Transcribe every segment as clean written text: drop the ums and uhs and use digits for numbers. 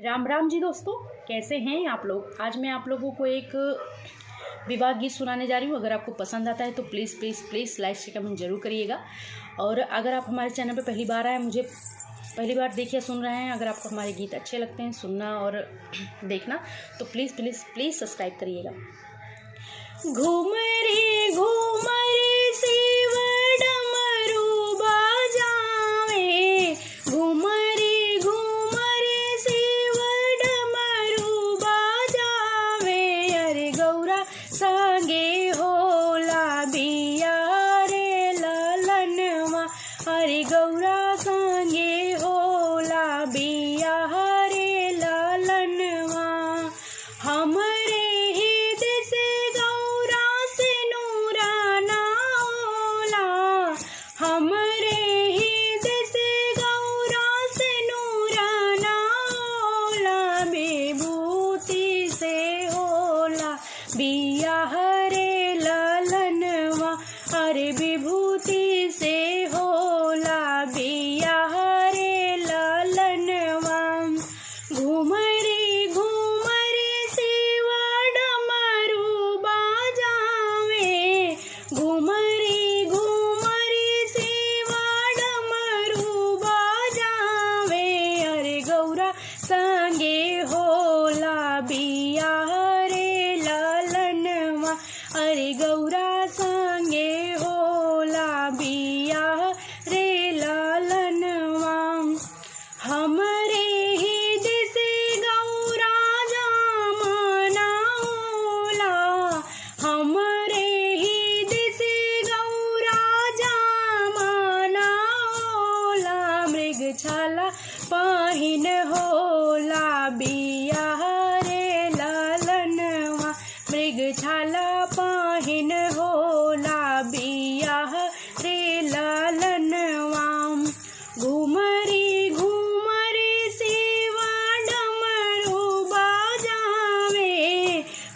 राम राम जी दोस्तों, कैसे हैं आप लोग। आज मैं आप लोगों को एक विवाह गीत सुनाने जा रही हूँ। अगर आपको पसंद आता है तो प्लीज़ प्लीज़ प्लीज़ लाइक से कमेंट जरूर करिएगा। और अगर आप हमारे चैनल पर पहली बार आए, मुझे पहली बार देखिए सुन रहे हैं, अगर आपको हमारे गीत अच्छे लगते हैं सुनना और देखना, तो प्लीज़ प्लीज़ प्लीज़ सब्सक्राइब करिएगा। घूमरे घूमरे शिव डमरू बजावे, घूमरे घूमरे शिव डमरू बजावे। अरे गौरा संगे होला बिया रे ललनवा, अरे गौरा संगे होला बिया रे ललनवा। हमरे हित से गौरा से नूराना होला, हमरे हित से गौरा से नूराना होला। विभूति से होला बिया रे ललनवा, अरे विभूति से होला बिया रे ललनवा। घूमरे घूमरे शिव डमरू बजावे, घूमरे घूमरे शिव डमरू बजावे। अरे गौरा संगे होला बिया रे ललनवा, अरे गौरा संगे होला बिया रे ललनवा। हमरे हित से गौरा जमाना होला, हमरे हित से गौरा जमाना होला। मृगछाला पहिन होला बिया रे ललनवा, मृगछाला पहिन होला बिया रे ललनवा। घूमरे घूमरे शिव डमरू बजावे,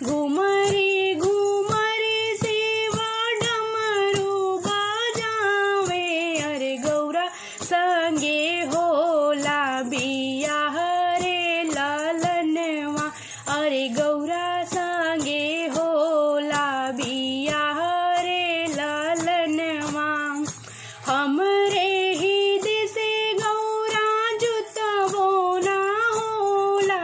घूमरे घूमरे शिव डमरू बजावे। अरे गौरा संगे होला बिया रे ललनवा, अरे गौरा संगे होला बिया रे ललनवा। हमरे हित से गौरा जुतवो ना होला,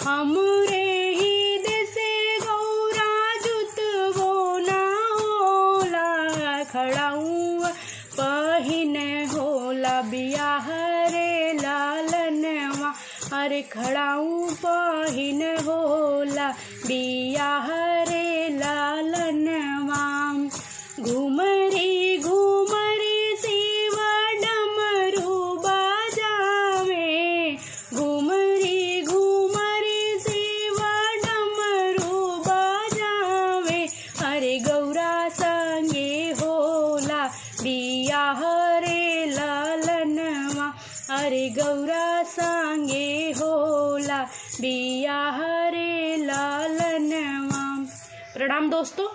हमरे हित से गौरा जुतवो ना होला। खड़ाऊ पहिन होला बिया रे ललनवा, अरे खड़ाऊ पहिन होला बिया रे ललनवा। घूमरे घूमरे शिव डमरू बजावे, घूमरे घूमरे शिव डमरू बजावे। अरे गौरा संगे होला बिया रे ललनवा, अरे गौरा संगे होला बिया रे ललनवा। प्रणाम दोस्तों।